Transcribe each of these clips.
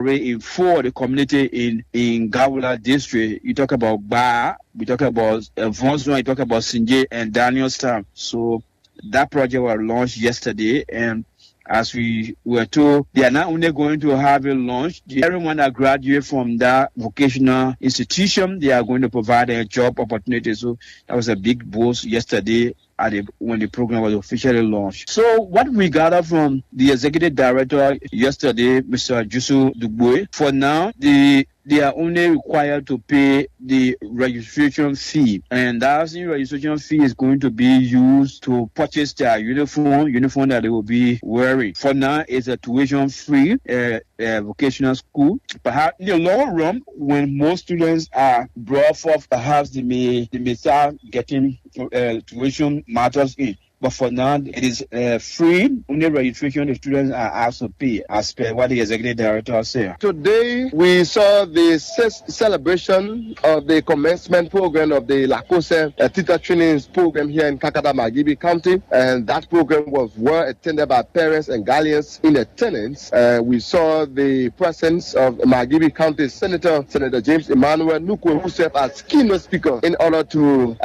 in for the community in Gawula district. You talk about Ba, we talk about Vonswan, you talk about Sinje and Danielstown. So that project was launched yesterday, and as we were told, they are not only going to have a launch, everyone that graduates from that vocational institution, they are going to provide a job opportunity. So that was a big boost yesterday when the program was officially launched. So what we gathered from the executive director yesterday, Mr. Jusu Dugboy, for now, they are only required to pay the registration fee, and that registration fee is going to be used to purchase their uniform that they will be wearing. For now, it's a tuition-free vocational school. Perhaps in the long run, when most students are brought forth, perhaps they may start getting tuition matters in. But for now, it is free. Only registration the students are asked to pay, as per what the executive director said. Today, we saw the celebration of the commencement program of the Lakose teacher training program here in Kakata, Magibi County. And that program was well attended by parents and guardians in attendance. We saw the presence of Magibi County Senator James Emmanuel Nuku, who served as keynote speaker in order to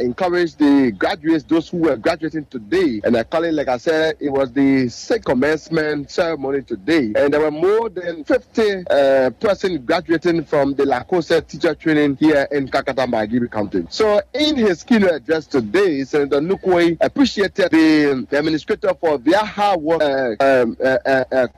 encourage the graduates, those who were graduating today. And I call it, like I said, it was the second commencement ceremony today. And there were more than 50 persons graduating from the Lakose teacher training here in Kakata, Magibi County. So in his keynote address today, Senator Nukwe appreciated the administrator for their hard work,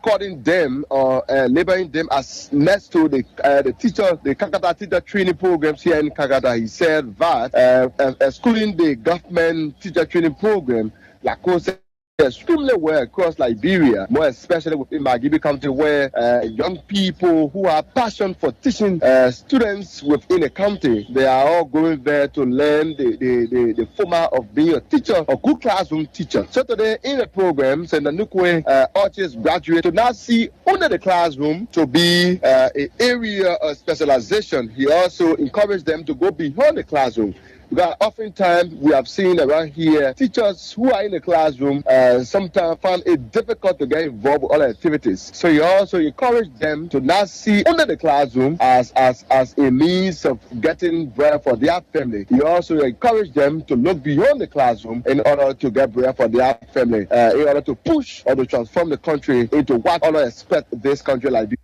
calling them or laboring them as next to the Kakata teacher training programs here in Kakata. He said that excluding the government teacher training program, Lakose extremely well across Liberia, more especially within Magibi County, where young people who are passionate for teaching students within the county, they are all going there to learn the format of being a teacher, a good classroom teacher. So today in the program, Senator Nukwe urges graduates to not see only the classroom to be an area of specialization. He also encouraged them to go beyond the classroom. Because oftentimes we have seen around here teachers who are in the classroom sometimes find it difficult to get involved with all activities. So you also encourage them to not see only the classroom as a means of getting bread for their family. You also encourage them to look beyond the classroom in order to get bread for their family, in order to push or to transform the country into what others expect this country like this.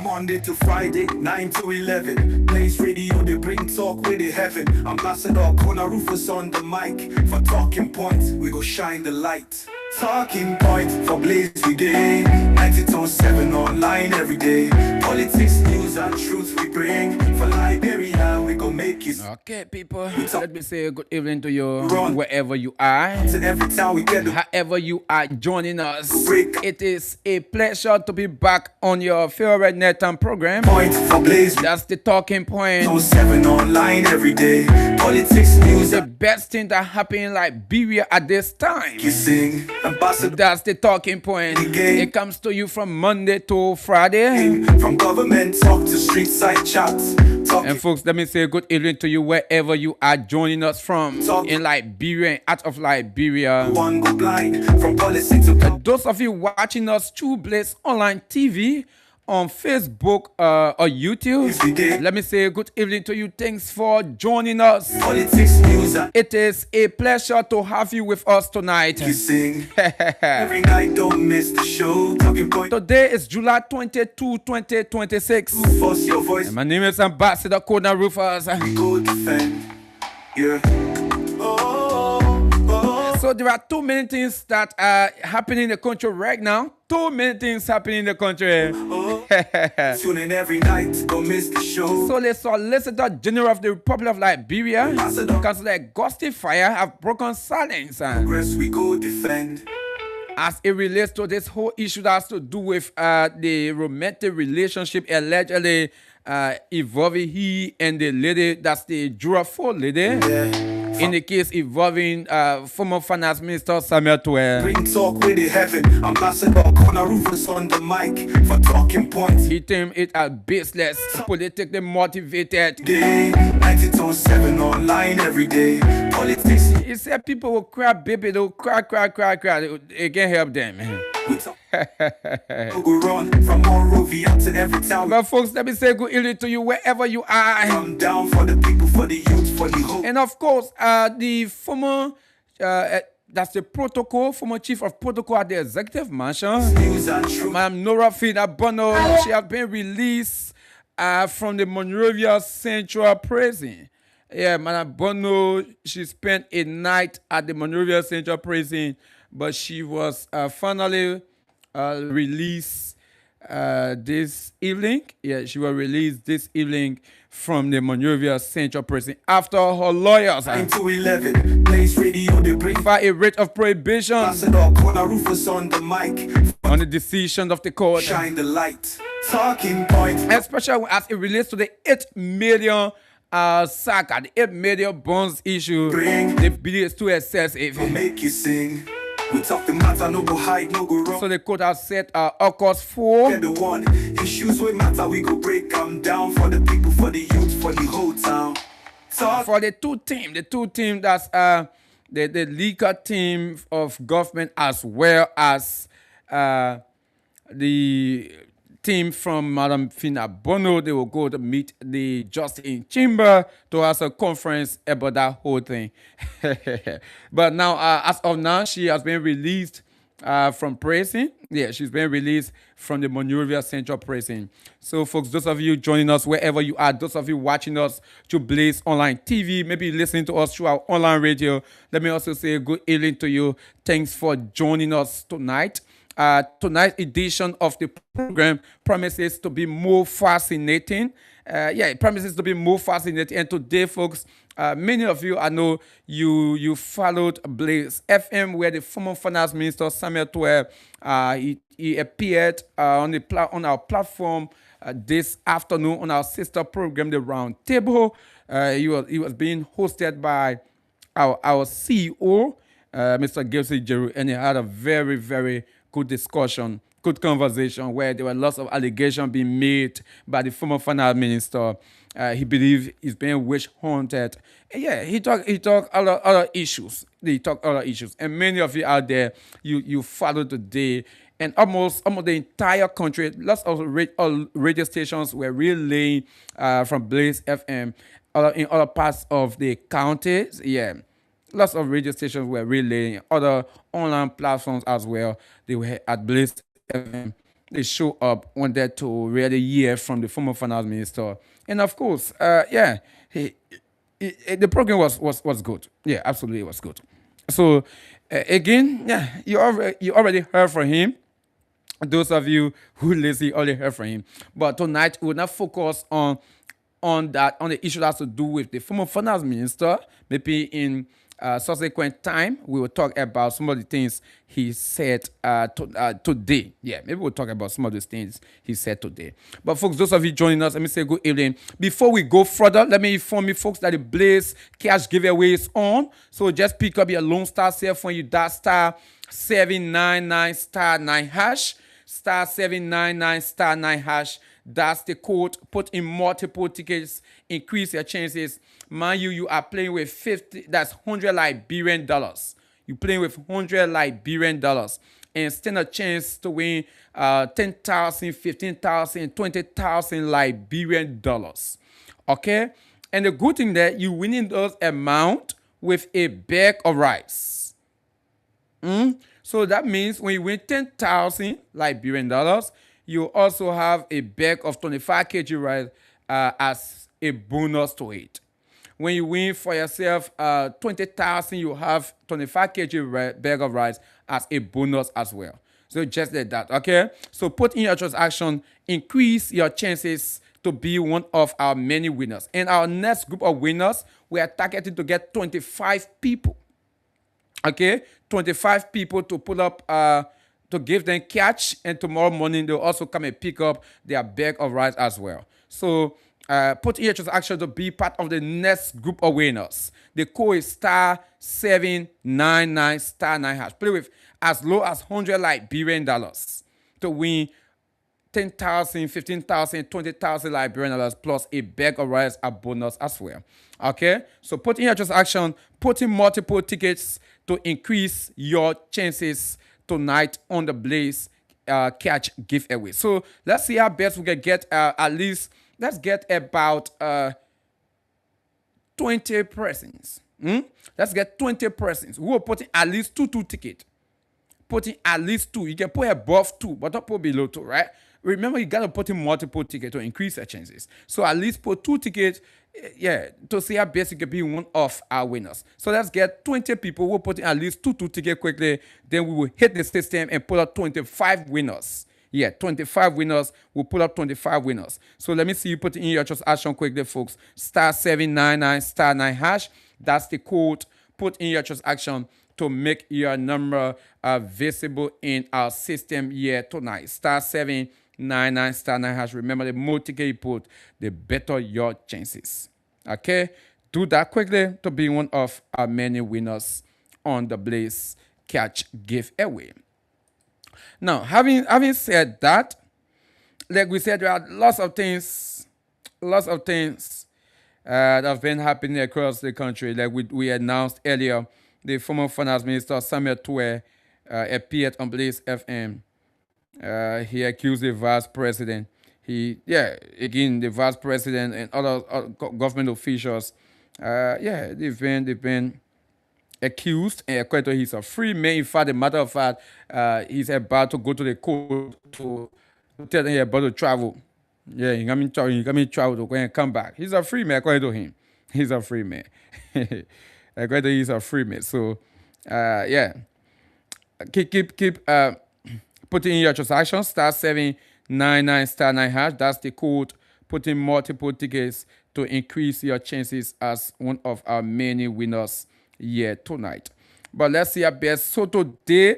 Monday to Friday, 9 to 11. Blaze Radio, they bring talk with the heaven. Ambassador KONAH RUFUS on the mic. For talking points, we go shine the light. Talking point for Blaze today. 92.7 online every day. Politics, news and truth we bring. For Liberia, we go make it. Okay, people, let me say good evening to you, wherever you are. Every time we get however you are joining us, it is a pleasure to be back on your favorite nighttime program. Point for Blaze. That's the talking point. 7 online every day. Politics, news, the best thing that happened in Liberia at this time. You sing, Ambassador. That's the talking point. It comes to you from Monday to Friday. From government talk to street side chats. And folks, let me say good evening to you wherever you are joining us from in Liberia and out of Liberia. One go blind from policy to those of you watching us through Blaze Online TV on Facebook or YouTube, let me say good evening to you. Thanks for joining us. Politics, news, it is a pleasure to have you with us tonight. You sing every night, don't miss the show. Talking point. Today is July 22, 2026. Force your voice. And my name is Ambassador KONAH RUFUS. We go defend. Yeah. So there are too many things that are happening in the country right now. Too many things happening in the country. Tune in every night, don't miss the show. So the Solicitor General of the Republic of Liberia, Councillor Gusty Fire, have broken silence. Progress we go defend. As it relates to this whole issue that has to do with the romantic relationship allegedly involving he and the lady, that's the Jura 4 lady. Yeah. in the case involving former finance minister Samuel Tuer. Bring talk with the heaven. Ambassador KONAH RUFUS on the mic for talking points. He termed it as baseless, politically motivated. Day 92.7 online every day. Politics. He said people will cry, baby, they'll cry. It can't help them. We talk. Go run from Monrovia to every town. But folks, let me say good evening to you wherever you are. Come down for the people, for the youth, for the hope. And of course, the former, that's the protocol, former chief of protocol at the executive mansion, News and truth. Madam Nora Fina Bono, she has been released from the Monrovia Central Prison. Yeah, Madam Bono, she spent a night at the Monrovia Central Prison, but she was finally released this evening. Yeah, she was released this evening from the Monrovia Central Prison after her lawyers 9 to 11. Place radio, they bring filed a writ of prohibition Ambassador KONAH RUFUS on the mic. on the decision of the court, Shine the light. Talking points. especially as it relates to the 8 million saga, the 8 million bonds issue. They believe it's too excessive. Make you sing. We talk the matter, no go hide, no go wrong. So the court has set August 4. Get the one issues with matter, we go break them down for the people, for the youth, for the whole town. Talk. For the two team that's the legal team of government as well as the team from Madam Fina Bono. They will go to meet the justice in chamber to have a conference about that whole thing. But now, as of now, she has been released from prison. Yeah, she's been released from the Monrovia Central Prison. So, folks, those of you joining us wherever you are, those of you watching us through Blaze Online TV, maybe listening to us through our online radio, let me also say good evening to you. Thanks for joining us tonight. Tonight's edition of the program promises to be more fascinating. It promises to be more fascinating. And today, folks, many of you, I know you followed Blaze FM, where the former finance minister Samuel Tuer he appeared on our platform this afternoon on our sister program, The Round Table. He was being hosted by our CEO, Mr. Gilsey Jeru, and he had a very, very good discussion, good conversation, where there were lots of allegations being made by the former finance minister. He believed he's being witch hunted. And yeah, he talked other issues. And many of you out there, you followed today. And almost the entire country, lots of radio stations were relaying from Blaze FM in other parts of the counties. Yeah. Lots of radio stations were relaying, other online platforms as well. They were at Blaze FM. They show up, wanted to really hear from the former finance minister. And of course, the program was good. Yeah, absolutely, it was good. So, again, yeah, you already heard from him. Those of you who listen already heard from him. But tonight, we will not focus on the issue that has to do with the former finance minister. Maybe in subsequent time, we will talk about some of the things he said today. Yeah, maybe we'll talk about some of those things he said today. But folks, those of you joining us, let me say good evening. Before we go further, let me inform you folks that the Blaze cash giveaway is on. So just pick up your Lone Star cell phone, you dial star 799 star 9 hash, star 799 star 9 hash. That's the code. Put in multiple tickets, increase your chances. Mind you are playing with 50, that's 100 Liberian dollars. You're playing with 100 Liberian dollars and stand a chance to win 10,000, 15,000, 20,000 Liberian dollars. Okay? And the good thing that you're winning those amount with a bag of rice. So that means when you win 10,000 Liberian dollars, you also have a bag of 25 kg rice as a bonus to it. When you win for yourself 20,000, you have 25 kg bag of rice as a bonus as well. So just like that, okay? So put in your transaction, increase your chances to be one of our many winners. And our next group of winners, we are targeting to get 25 people. Okay? 25 people to pull up, to give them cash, and tomorrow morning they'll also come and pick up their bag of rice as well. So put in your transaction to be part of the next group of winners. The code is *799 *9#. Play with as low as $100 to win 10,000, 15,000, 20,000 Liberian dollars plus a bag of rice a bonus as well. Okay, so put in your transaction, put in multiple tickets to increase your chances tonight on the Blaze catch giveaway. So let's see how best we can get at least. Let's get about 20 persons. Let's get 20 persons. We will put in at least two tickets. Put in at least two. You can put above two, but don't put below two, right? Remember, you gotta put in multiple tickets to increase your chances. So at least put 2 tickets, to see how best you can be one of our winners. So let's get 20 people. We'll put in at least two tickets quickly. Then we will hit the system and pull out 25 winners. Yeah, 25 winners. We'll pull up 25 winners. So let me see you put in your transaction quickly, folks. *799 *9#. That's the code. Put in your transaction to make your number visible in our system here tonight. *799 *9#. Remember, the more ticket you put, the better your chances. Okay? Do that quickly to be one of our many winners on the Blaze Catch giveaway. Now, having said that, like we said, there are lots of things that have been happening across the country. Like we announced earlier, the former finance minister Samuel Tuwe appeared on Blaze FM. He accused the vice president. The vice president and other government officials. They've been accused, and according to he's a free man. In fact, a matter of fact, he's about to go to the court to tell them he's about to travel. Yeah, he got me travel to go and come back. He's a free man, according to him. He's a free man. According to he's a free man. So, keep putting in your transactions. *799 *9#. That's the code. Put in multiple tickets to increase your chances as one of our many winners here tonight. But let's see our best. So today,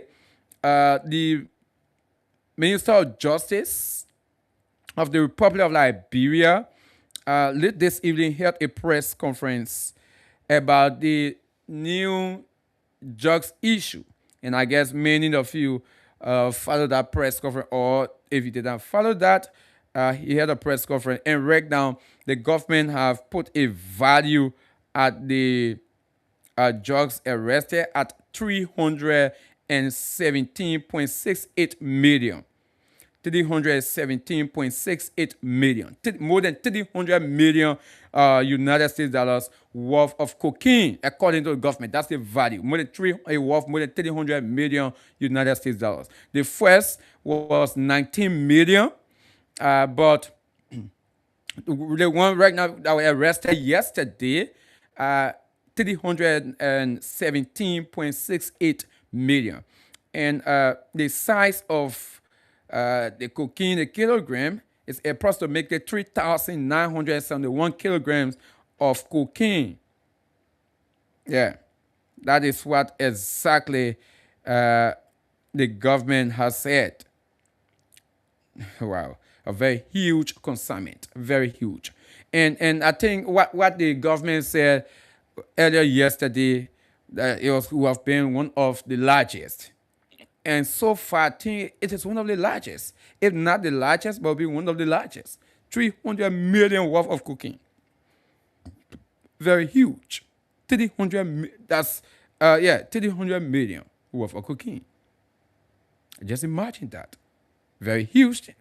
the Minister of Justice of the Republic of Liberia late this evening held a press conference about the new drugs issue. And I guess many of you followed that press conference, or if you did not follow that, he had a press conference. And right now, the government have put a value at the drugs arrested at $317.68 million. $317.68 million. More than 300 million United States dollars worth of cocaine, according to the government. That's the value. Worth more than 300 million United States dollars. The first was 19 million, but the one right now that were arrested yesterday, 317.68 million. And the size of the cocaine, the kilogram, is approximately 3,971 kilograms of cocaine. Yeah, that is what exactly the government has said. Wow, a very huge consignment, very huge. And I think what the government said earlier yesterday, that it will have been one of the largest. And so far, I think it is one of the largest. If not the largest, but will be one of the largest. 300 million worth of cocaine. Very huge. 300 million worth of cocaine. Just imagine that. Very huge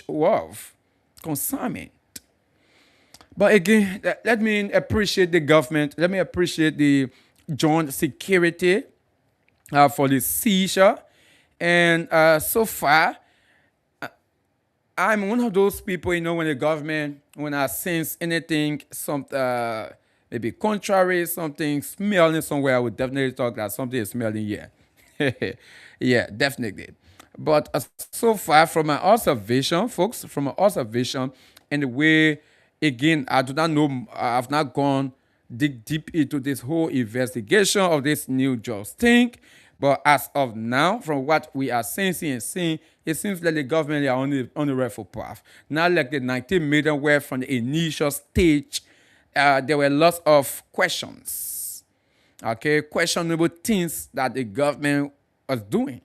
worth. Consignment. But again, let me appreciate the government. Let me appreciate the joint security for the seizure. And so far, I'm one of those people, when the government, when I sense anything, maybe contrary, something smelling somewhere, I would definitely talk that something is smelling here. Yeah, definitely. But so far, from my observation, folks, and the way, again, I do not know, I have not gone dig deep into this whole investigation of this new drugs thing. But as of now, from what we are sensing and seeing, it seems like the government are on the rightful path. Not like the 19 million where from the initial stage, there were lots of questions. Okay, questionable things that the government was doing.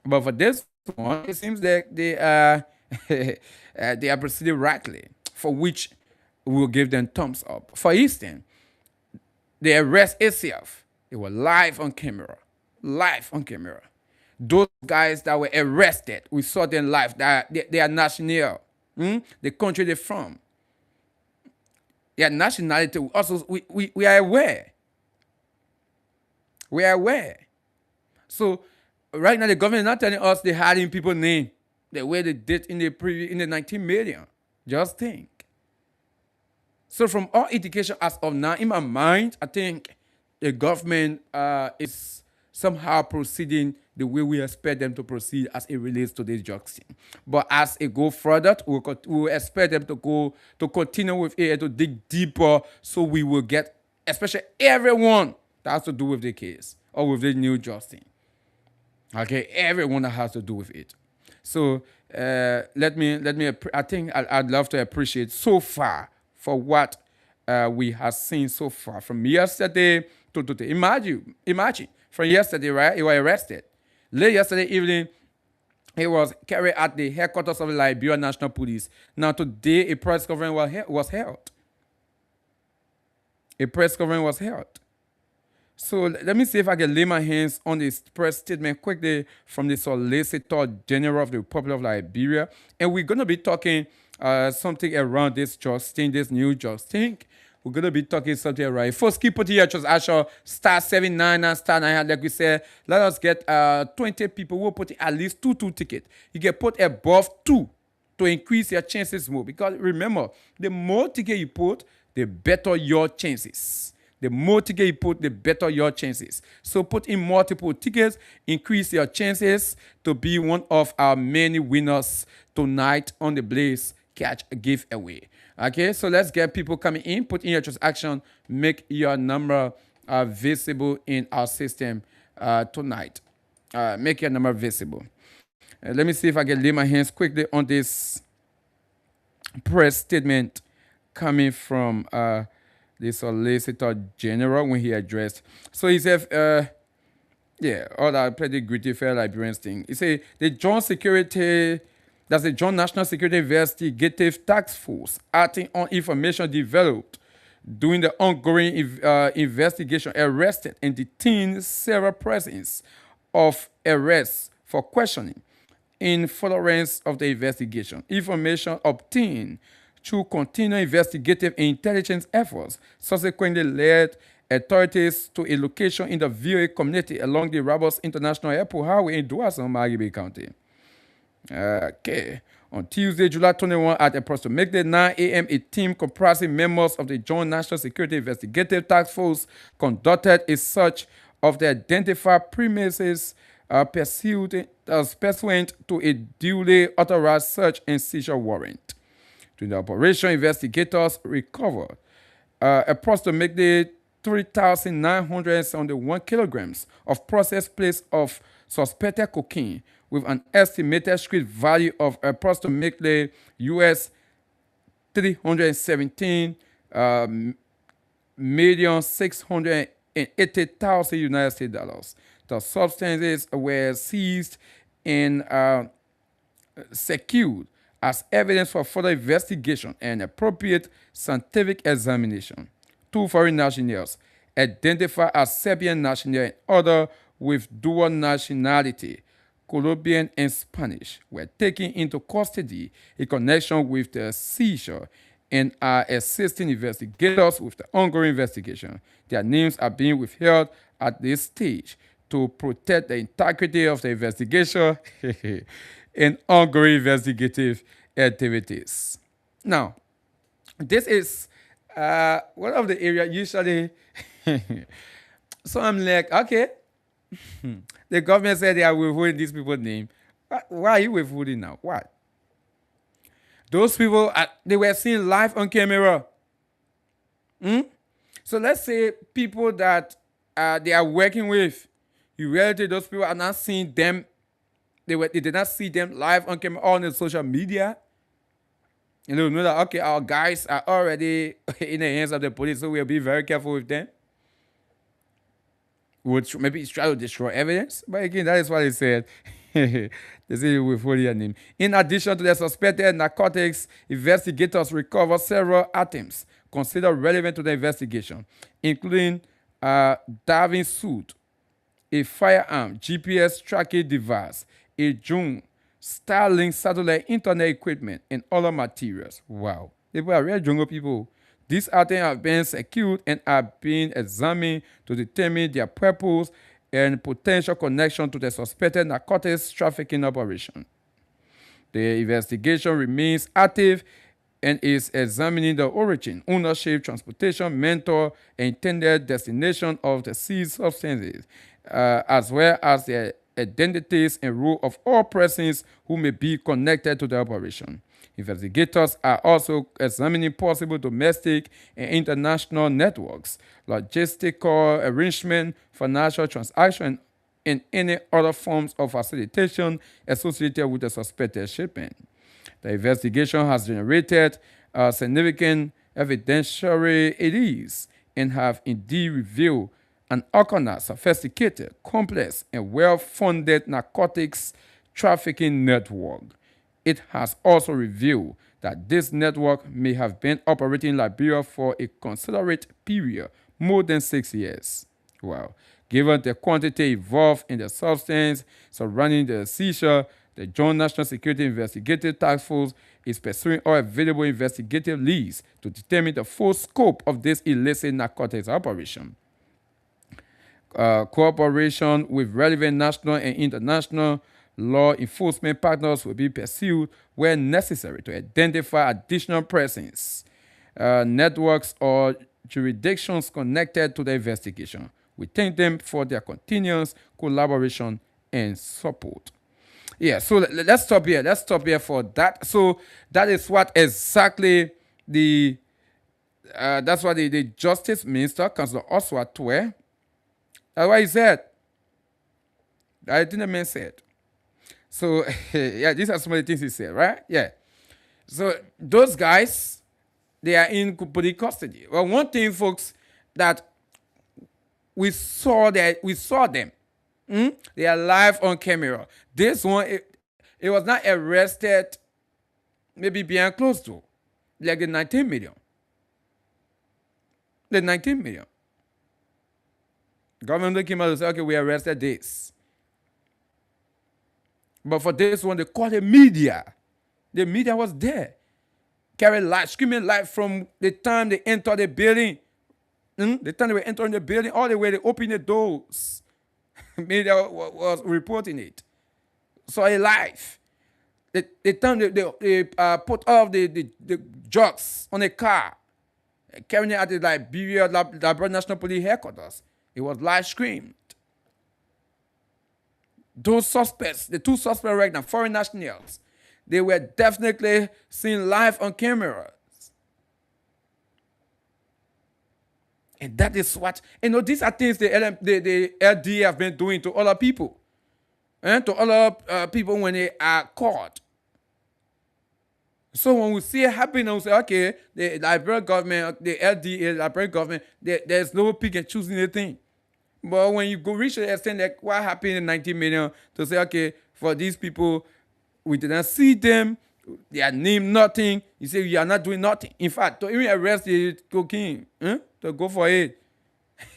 But for this one, it seems that they are they are proceeding rightly, for which we will give them thumbs up. For instance, the arrest itself, it was live on camera. Live on camera. Those guys that were arrested, we saw them live. They are national. The country they're from. Their nationality, also, we are aware. We are aware. So, right now, the government is not telling us they're hiding people's name the way they did in the 19 million. Just think. So from all indication as of now, in my mind, I think the government is somehow proceeding the way we expect them to proceed as it relates to this drug scene. But as it go further, we'll expect them to continue with it and to dig deeper, so we will get, especially everyone that has to do with the case or with the new drug scene. Okay, everyone that has to do with it. So let me. I think I'd love to appreciate so far for what we have seen so far from yesterday to today. Imagine from yesterday, right? He was arrested. Late yesterday evening, he was carried at the headquarters of the Liberia National Police. Now today, a press conference was held. A press conference was held. So let me see if I can lay my hands on this press statement quickly from the Solicitor General of the Republic of Liberia. And we're going to be talking something around this Justin, this new Justin. We're going to be talking something around. First, keep putting your just actual star 799, star 900. Like we said, let us get 20 people who will put at least two tickets. You can put above 2 to increase your chances more. Because remember, the more tickets you put, the better your chances. The more tickets you put, the better your chances. So put in multiple tickets, increase your chances to be one of our many winners tonight on the Blaze Catch giveaway. Okay, so let's get people coming in. Put in your transaction, make your number visible in our system tonight. Make your number visible. Let me see if I can lay my hands quickly on this press statement coming from the Solicitor General when he addressed. So he said, all that pretty gritty fair Liberians thing. He said, the Joint National Security Investigative Task Force acting on information developed during the ongoing investigation arrested and detained several persons of arrest for questioning in furtherance of the investigation. Information obtained through continued investigative and intelligence efforts subsequently led authorities to a location in the VOA community along the Roberts International Airport Highway in Duason, Maribe County. Okay. On Tuesday, July 21, at approximately 9 a.m., a team comprising members of the Joint National Security Investigative Task Force conducted a search of the identified premises pursuant to a duly authorized search and seizure warrant. During the operation, investigators recovered approximately 3,971 kilograms of processed plates of suspected cocaine with an estimated street value of approximately US 317 million 680,000 United States dollars. The substances were seized and secured as evidence for further investigation and appropriate scientific examination. 2 foreign nationals, identified as Serbian national and other with dual nationality, Colombian and Spanish, were taken into custody in connection with the seizure and are assisting investigators with the ongoing investigation. Their names are being withheld at this stage to protect the integrity of the investigation and ongoing investigative activities. Now, this is one of the areas usually. So I'm like, okay, the government said they are withholding these people's name. Why are you withholding now? Why? Those people, they were seen live on camera. So let's say people that they are working with, In reality, those people are not seeing them. They did not see them live on camera on the social media. And they will know that, okay, our guys are already in the hands of the police, so we'll be very careful with them. Would maybe try to destroy evidence, but again, that is what he said. They say with holy name. In addition to the suspected narcotics, investigators recovered several items considered relevant to the investigation, including a diving suit, a firearm, GPS tracking device, a drone, Starlink satellite internet equipment, and other materials. Wow. They were real jungle people. These items have been secured and are being examined to determine their purpose and potential connection to the suspected narcotics trafficking operation. The investigation remains active and is examining the origin, ownership, transportation, mentor, and intended destination of the seized substances, as well as the identities and role of all persons who may be connected to the operation. Investigators are also examining possible domestic and international networks, logistical arrangement, financial transactions, and any other forms of facilitation associated with the suspected shipment. The investigation has generated significant evidentiary leads and have indeed revealed an organized, sophisticated, complex, and well-funded narcotics trafficking network. It has also revealed that this network may have been operating in Liberia for a considerate period, more than 6 years. Wow. Given the quantity involved in the substance surrounding the seizure, the Joint National Security Investigative Task Force is pursuing all available investigative leads to determine the full scope of this illicit narcotics operation. Cooperation with relevant national and international law enforcement partners will be pursued where necessary to identify additional persons, networks, or jurisdictions connected to the investigation. We thank them for their continuous collaboration and support. Yeah, so let's stop here. Let's stop here for that. So that is what exactly that's what the Justice Minister, Councillor Oswald Twe, that's what he said. I think the man said. So, yeah, these are some of the things he said, right? Yeah. So, those guys, they are in police custody. Well, one thing, folks, that we saw them. They are live on camera. This one, it was not arrested, maybe behind closed door, like the 19 million. The 19 million. Government came out and said, okay, we arrested this. But for this one, they called the media. The media was there. Carried light, screaming light from the time they entered the building. The time they were entering the building, all the way they opened the doors. Media was reporting it. So it live. The time they put all of the drugs on a car, carrying it at the Liberia National Police headquarters. It was live screamed. Those suspects, the two suspects right now, foreign nationals, they were definitely seen live on cameras. And that is what, these are things the LD have been doing to other people. And to other people when they are caught. So when we see it happen, we say, okay, the Liberian government, the LDA, Liberian government, there's no pick and choosing anything. But when you go reach the extent like what happened in 19 million, to say, okay, for these people, we did not see them, they are named nothing, you say you are not doing nothing. In fact, to even arrest the cocaine, to go for it,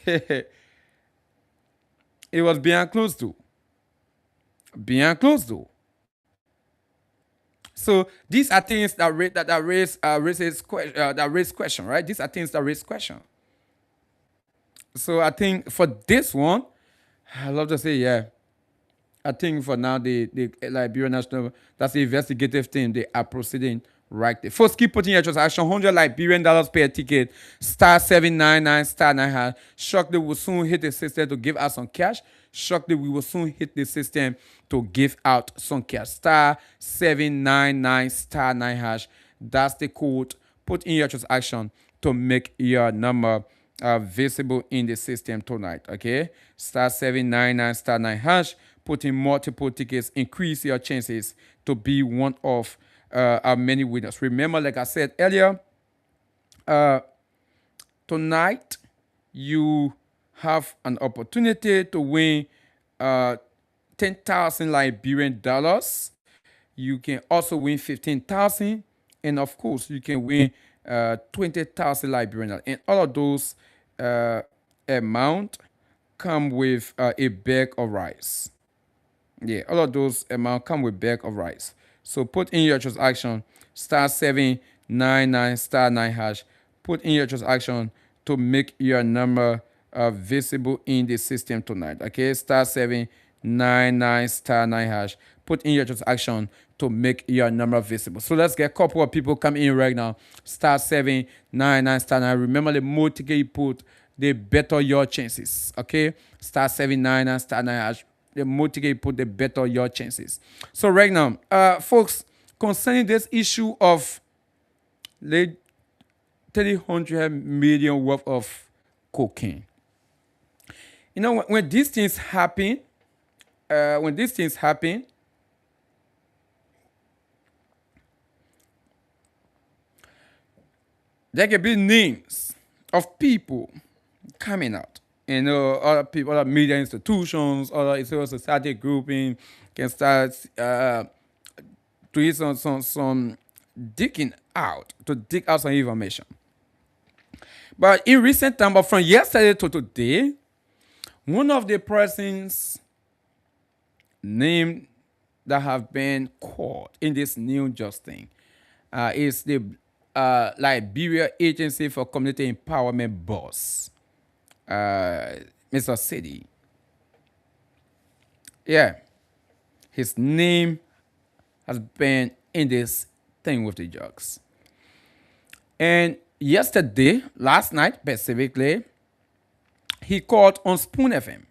it was behind closed door. Behind closed door. So these are things that raise question, right? These are things that raise question. So I think for this one, I love to say, yeah. I think for now, the Liberia National, that's the investigative team, they are proceeding right there. First, keep putting your transaction, $100 Liberian per ticket, *799 *9#. Shortly, we will soon hit the system to give us some cash. Shortly, we will soon hit the system to give out some cash. *799 *9#. That's the code. Put in your transaction to make your number visible in the system tonight. Okay, *799 *9 hash. Putting multiple tickets increase your chances to be one of our many winners. Remember, like I said earlier, tonight you have an opportunity to win 10,000 Liberian dollars. You can also win 15,000, and of course, you can win 20,000 Liberian dollars. And all of those amount come with a bag of rice. Yeah, all of those amount come with bag of rice. So put in your transaction *799 *9 hash. Put in your transaction to make your number visible in the system tonight. Okay, *799 *9 hash. Put in your transaction to make your number visible. So let's get a couple of people coming in right now. *799 *9. Remember, the more ticket you put, the better your chances. Okay, *799 *9 hash. The more ticket you put, the better your chances. So right now, folks, concerning this issue of 300 million worth of cocaine, you know, when these things happen, there can be names of people coming out. You know, other people, other media institutions, other civil society grouping can start doing some digging out to dig out some information. But in recent time, but from yesterday to today, one of the persons named that have been caught in this new just thing is the Liberia Agency for Community Empowerment boss, Mr. City. Yeah, his name has been in this thing with the drugs. And yesterday, last night specifically, he called on Spoon FM.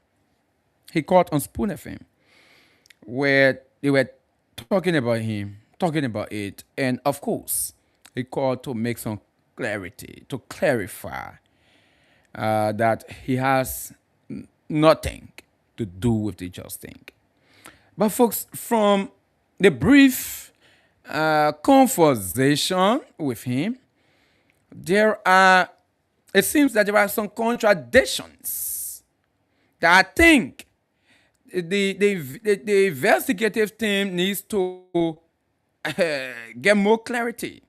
Where they were talking about him, talking about it. And of course, he called to make some clarity, to clarify that he has nothing to do with the just thing. But folks, from the brief conversation with him, it seems that there are some contradictions that I think the investigative team needs to get more clarity.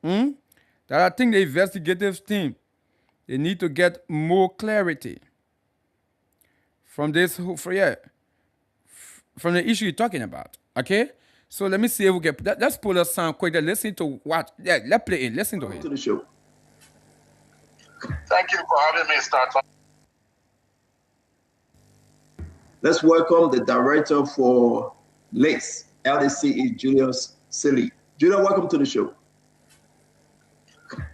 That I think the investigative team, they need to get more clarity from this, from the issue you're talking about. Okay, so let me see if we get. Let's pull up some quick. Listen to what. Yeah, let's play it. Listen to it. To the show. Thank you for having me start. Let's welcome the director for LACE, LDCE, Julius Silly. Julius, welcome to the show.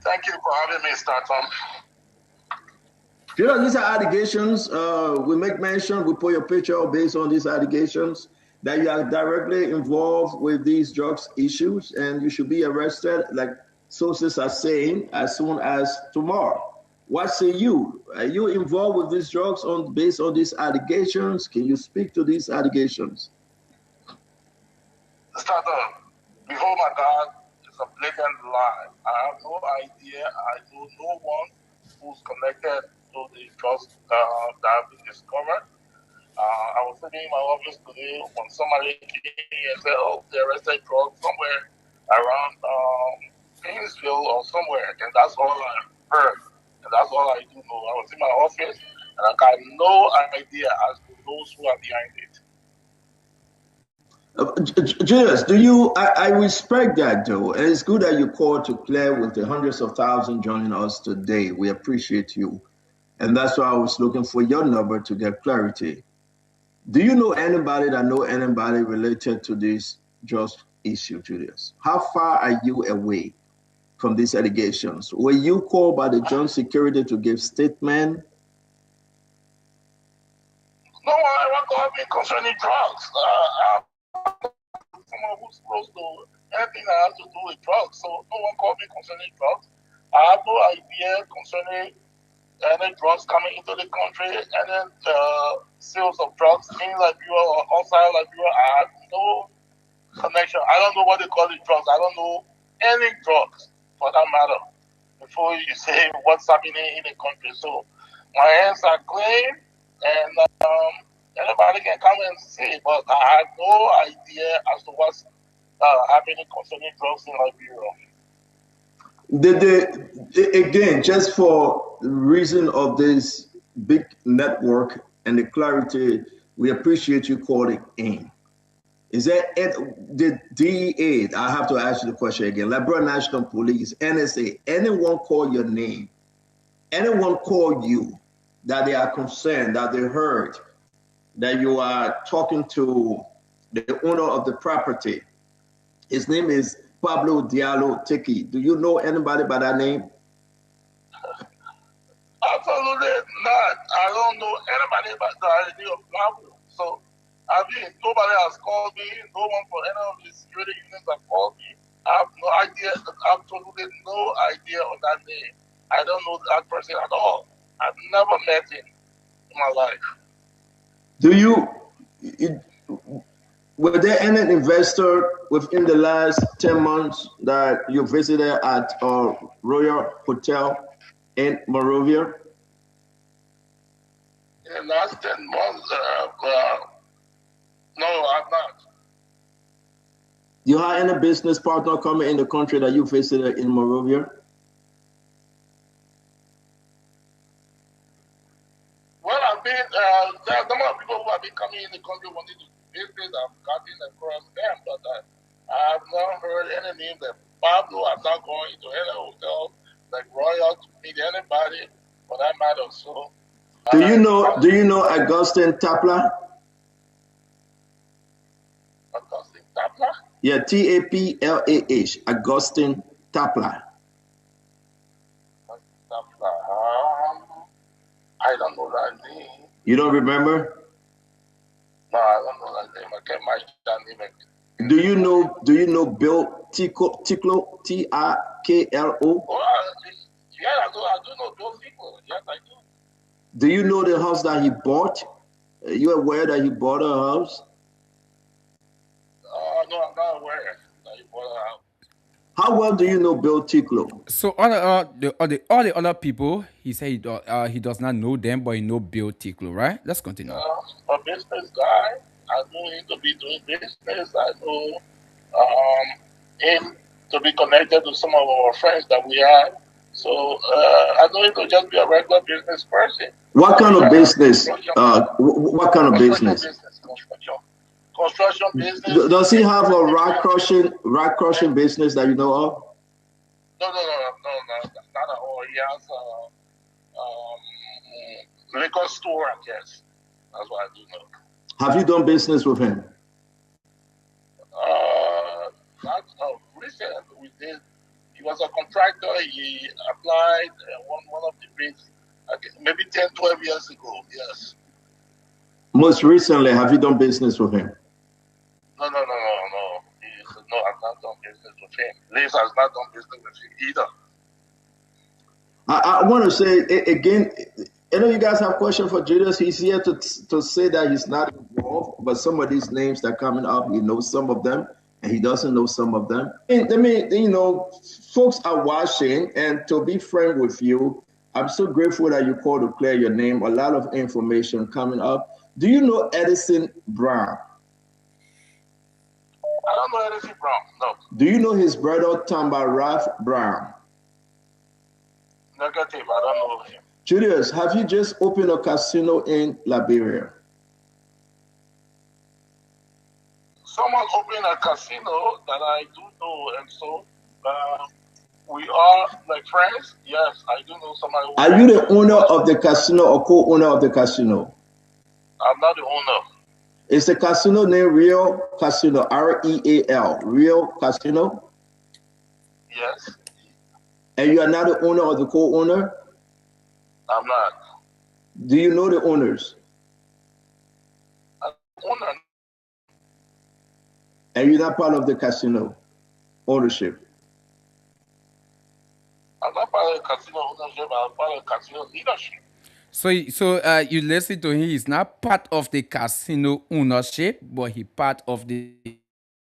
Thank you for having me start. Julius, these are allegations. We make mention, we put your picture based on these allegations that you are directly involved with these drugs issues and you should be arrested, like sources are saying, as soon as tomorrow. What say you? Are you involved with these drugs based on these allegations? Can you speak to these allegations? Starter, before my God, it's a blatant lie. I have no idea. I know no one who's connected to the drugs that have been discovered. I was sitting in my office today when somebody came and said, oh, they arrested drugs somewhere around Painesville or somewhere. And that's all I heard. And that's all I do know. I was in my office and I got no idea as to those who are behind it. Julius, I respect that though. And it's good that you called to clear with the hundreds of thousands joining us today. We appreciate you. And that's why I was looking for your number to get clarity. Do you know anybody related to this just issue, Julius? How far are you away from these allegations? Were you called by the Joint Security to give statement? No one ever called me concerning drugs. Someone who's close to anything that has to do with drugs. So no one called me concerning drugs. I have no idea concerning any drugs coming into the country, and then sales of drugs in Liberia or outside Liberia. I have no connection. I don't know what they call the drugs. I don't know any drugs for that matter. Before you say what's happening in the country, so my hands are clean, and anybody can come and see, but I have no idea as to what's happening concerning drugs in Liberia. Again, just for the reason of this big network and the clarity, we appreciate you calling in. Is that the DEA? I have to ask you the question again. Liberia National Police, NSA, anyone call your name? Anyone call you that they are concerned, that they heard that you are talking to the owner of the property? His name is Pablo Diallo Tiki. Do you know anybody by that name? Absolutely not. I don't know anybody but the idea of Pablo. So, I mean, nobody has called me. No one from any of the security units have called me. I have no idea, absolutely no idea of that name. I don't know that person at all. I've never met him in my life. Were there any investor within the last 10 months that you visited at Royal Hotel in Monrovia? In the last 10 months, no, I'm not. Do you have any business partner coming in the country that you visited in Monrovia? Well, I've been, there are a number of people who have been coming in the country wanting to business. I've gotten across them, but I have not heard any name that Pablo. I'm not going to any hotel like Royal to meet anybody for that matter. So, do you know Augustine Tapla? Augustine Tapla? Yeah, Taplah. Augustine Tapla. I don't know that name. You don't remember? No, I don't know that name. I can't match that name. Do you know Bill Tiklo? Tiklo? Oh, yeah, I do know Bill Tiklo. Yes, I do. Do you know the house that he bought? Are you aware that he bought a house? No, I'm not aware that he bought a house. How well do you know Bill Tiklo? So all the other people, he said he does not know them, but he know Bill Tiklo, right? Let's continue. A business guy. I know him to be doing business. I know him to be connected to some of our friends that we have. So I know him to just be a regular business person. What kind of business? What kind of business? Construction business. Does he have a rock crushing business that you know of? No, not at all. He has a liquor store, I guess. That's what I do know. Have you done business with him? Not recently. We did. He was a contractor. He applied one of the bids, maybe 10, 12 years ago. Yes. Most recently, have you done business with him? No. No, I've not done business with him. Liz has not done business with him either. I want to say again, I know you guys have questions for Julius. He's here to say that he's not involved, but some of these names that are coming up, he knows some of them, and he doesn't know some of them. Folks are watching, and to be frank with you, I'm so grateful that you called to clear your name. A lot of information coming up. Do you know Edison Brown? I don't know Edison Brown, no. Do you know his brother, Tamba Ralph Brown? Negative, I don't know him. Julius, have you just opened a casino in Liberia? Someone opened a casino that I do know, and so we are like friends. Yes, I do know somebody. Are you the owner of the casino or co-owner of the casino? I'm not the owner. Is the casino named Real Casino, R-E-A-L, Real Casino? Yes. And you are not the owner or the co-owner? I'm not. Do you know the owners? I'm the owner. And you're not part of the casino ownership? I'm not part part of casino ownership, I'm part of casino leadership. So, you listen to him. He's not part of the casino ownership, but he part of the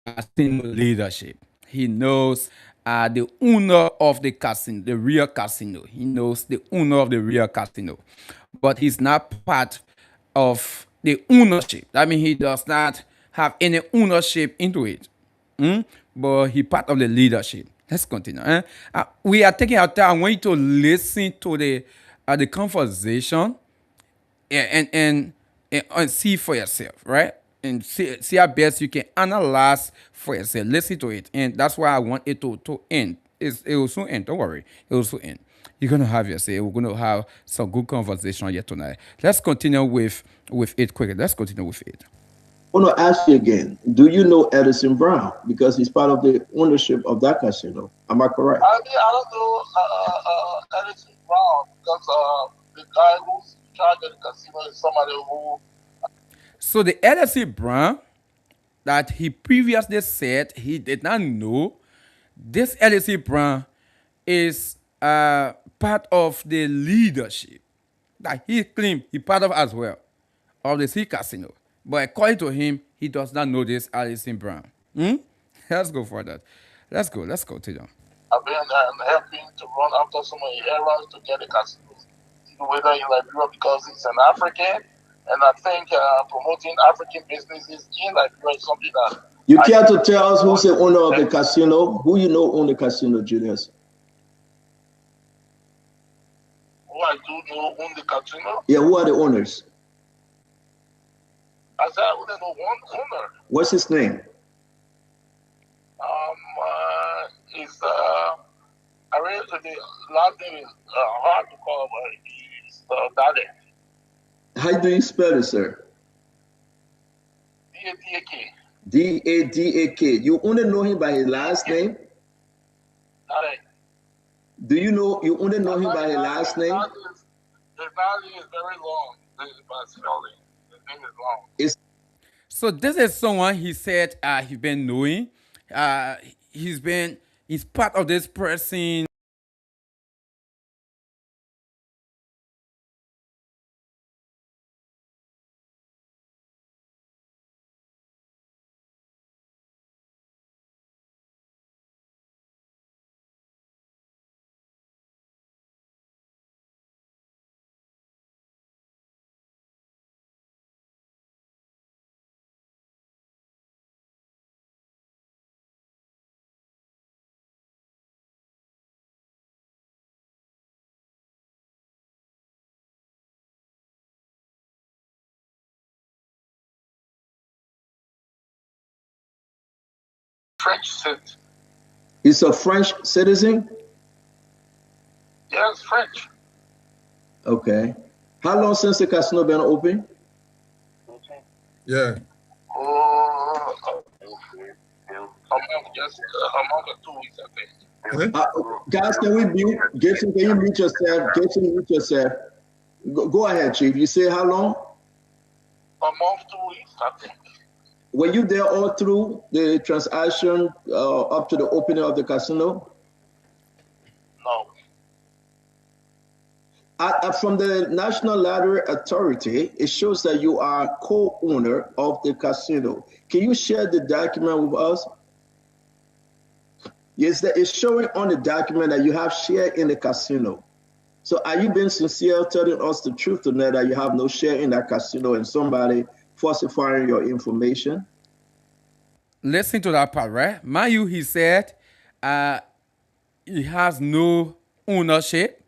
casino leadership. He knows the owner of the casino, the real casino. He knows the owner of the real casino, but he's not part of the ownership. That means he does not have any ownership into it. But he part of the leadership. Let's continue. We are taking our time. I want you to listen to the conversation and see for yourself, right? And see how best you can analyze for yourself. Listen to it, and that's why I want it to end. It will soon end. Don't worry, it will soon end. You're gonna have your say. We're gonna have some good conversation here tonight. Let's continue with it quickly. Let's continue with it. I want to ask you again, do you know Edison Brown? Because he's part of the ownership of that casino. Am I correct? I don't know Edison Brown because the guy who's in charge of the casino is somebody who. So the LSC Brown that he previously said he did not know, this LSC Brown is part of the leadership that he claimed he part of as well of the sea casino. But according to him, he does not know this Alison Brown. Let's go for that. Let's go. Let's continue. I've been helping to run after some of the errors to get the casinos, whether in Liberia because he's an African, and I think promoting African businesses in Liberia is something that. You care to tell us who's the owner of the casino? Who you know own the casino, Julius? Who I do know own the casino? Yeah, who are the owners? I said I wouldn't know one owner. What's his name? It's I read the last name is hard to call, but it's Dade. How do you spell it, sir? D-A-D-A-K. D-A-D-A-K. You only know him by his last name? Dade. Do you only know him by his last name? His last name is very long. By spelling. His name is long. So this is someone he said he's been knowing. He's part of this person. French citizen. He's a French citizen? Yes, French. Okay. How long since the casino been open? Yeah. A month or 2 weeks, I think. Guys, can we mute? Gibson, can you mute yourself? Gibson, mute yourself. Go ahead, Chief. You say how long? A month, 2 weeks, I think. Were you there all through the transaction up to the opening of the casino? No. From the National Lottery Authority, it shows that you are co-owner of the casino. Can you share the document with us? Yes, it's showing on the document that you have share in the casino. So are you being sincere, telling us the truth tonight that you have no share in that casino and somebody falsifying your information? Listen to that part, right? Mayu, he said he has no ownership.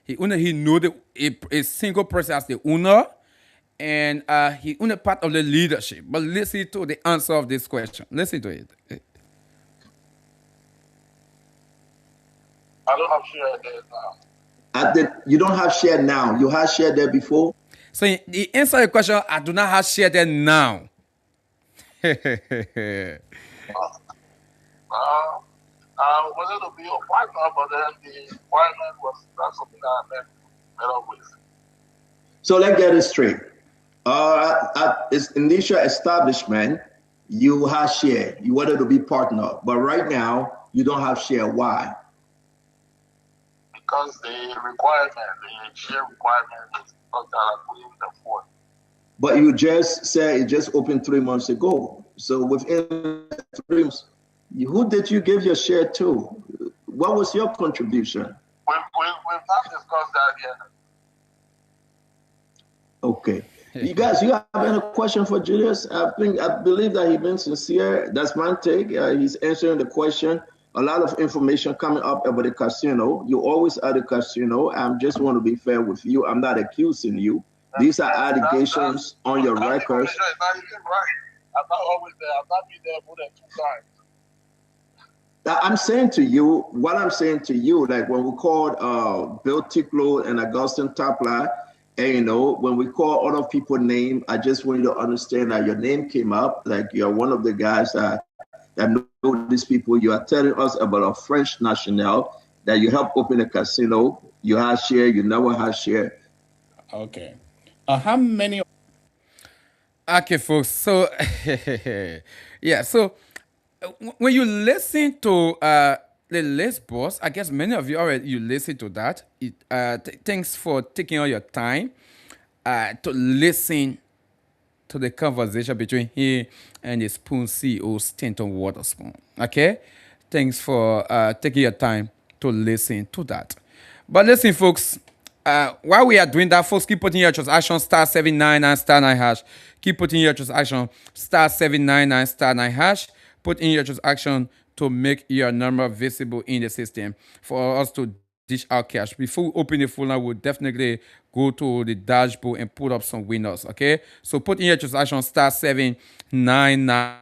He know a single person as the owner, and he only part of the leadership. But listen to the answer of this question. Listen to it. I don't have share there now. You don't have share now. You had share there before? So the answer to the question, I do not have share there now. I wanted to be a partner, but then the requirement was not something that I met up with. So let's get it straight. At its initial establishment, you had share. You wanted to be partner, but right now you don't have share. Why? because the requirement, the share requirement is because they are putting the forth. But you just said it just opened 3 months ago. So within 3 months, who did you give your share to? What was your contribution? We've not discussed that yet. Okay. You guys, you have any question for Julius? I believe that he's been sincere. That's my take. He's answering the question. A lot of information coming up about the casino. You always at the casino. I just want to be fair with you. I'm not accusing you. These are allegations on your records. Information is not even right. I'm not always there. I've not been there more than 2 times. I'm saying to you, what I'm saying to you, like when we called Bill Ticklow and Augustine Tapla, and when we call other people name, I just want you to understand that your name came up, like you're one of the guys that know these people. You are telling us about a French national that you helped open a casino. You have share, you never have share. Okay. How many? Okay, folks. So, yeah. So, when you listen to the list, boss, I guess many of you already you listen to that. Thanks for taking all your time to listen to the conversation between he and the Spoon CEO, Stanton Waterspoon. Okay? Thanks for taking your time to listen to that. But listen, folks, while we are doing that, folks, keep putting your transaction *799 *9#. Keep putting your transaction *799 *9#. Put in your transaction to make your number visible in the system for us to dish out cash. Before we open the full line, we'll definitely go to the dashboard and put up some winners. Okay, so put in your transaction *799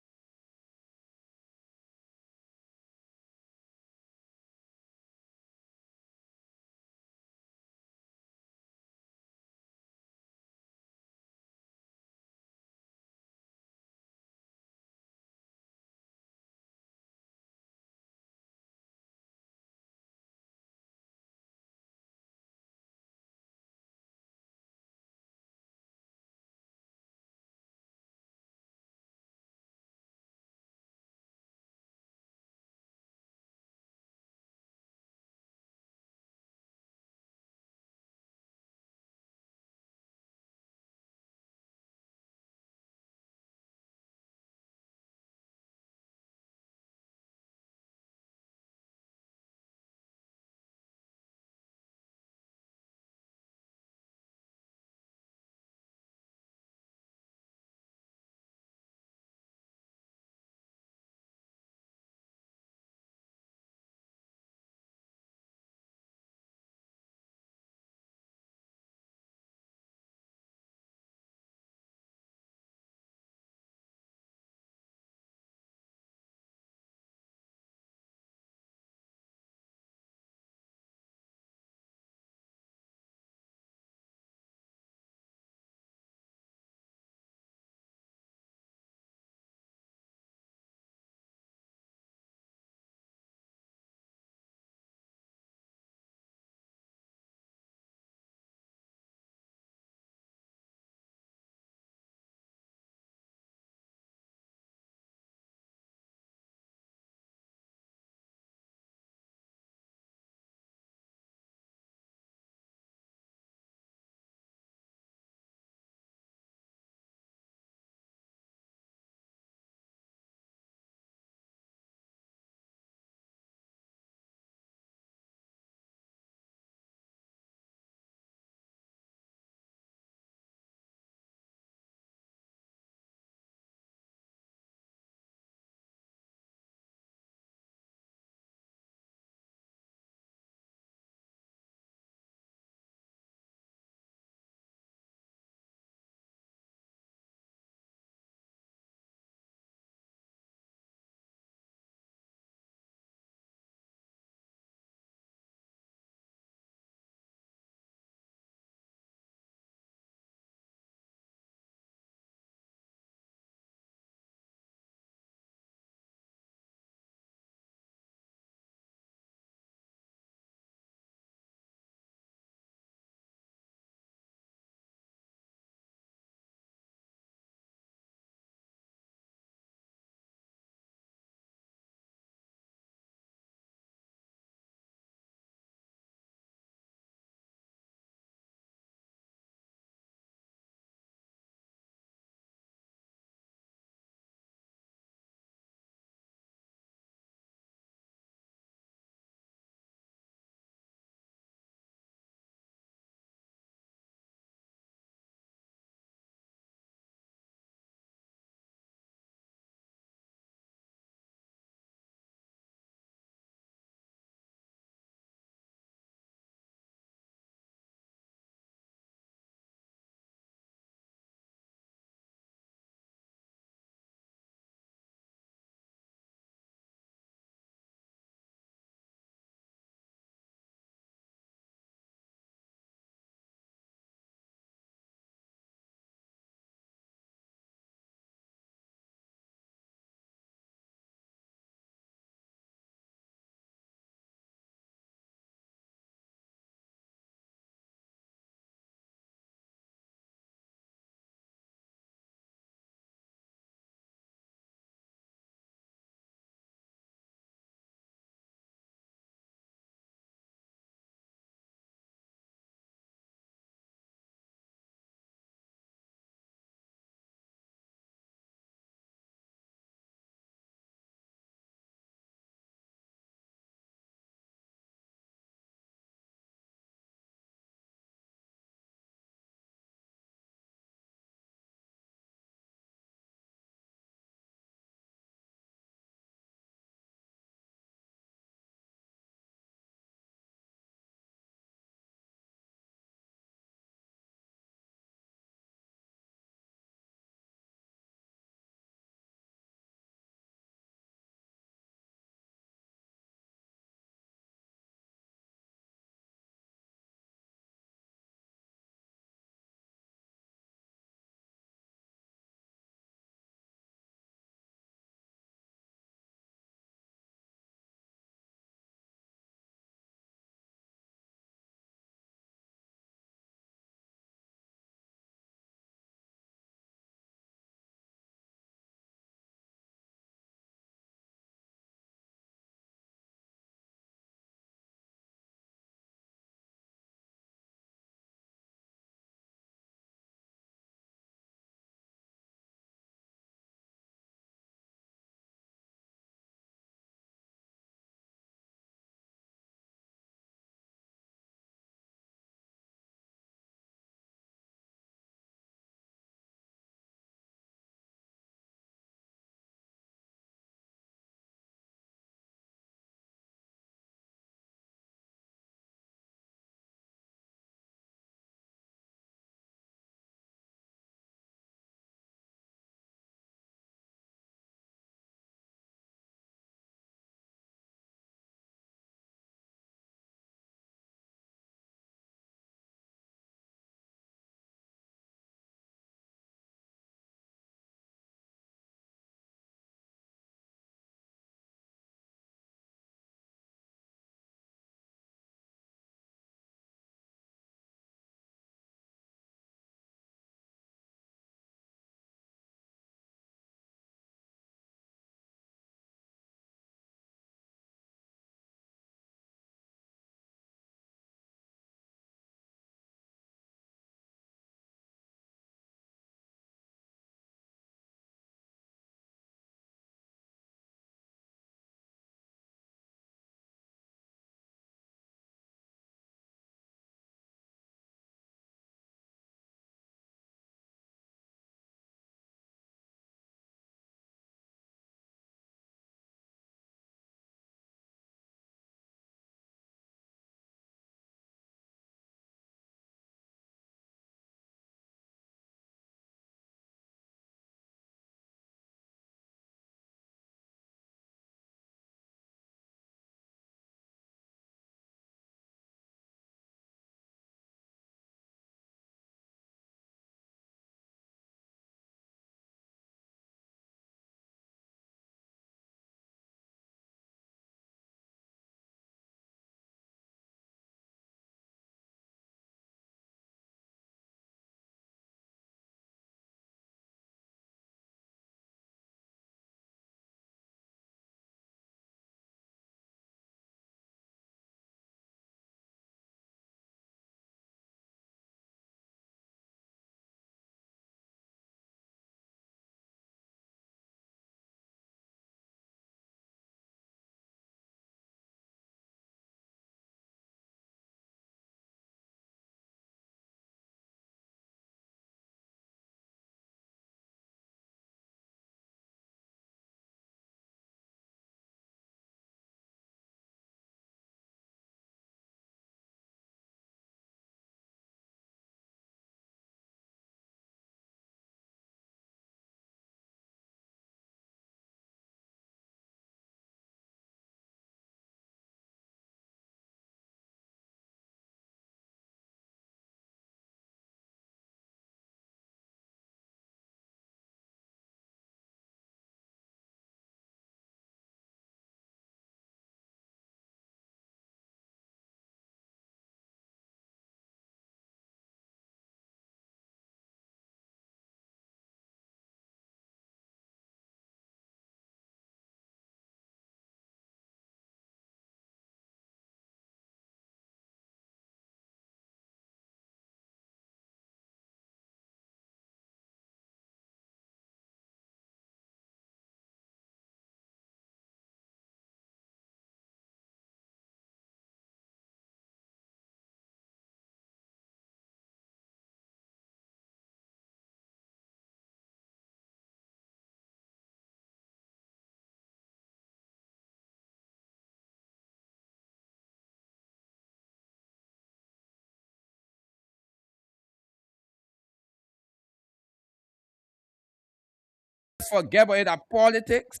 forget about it at politics.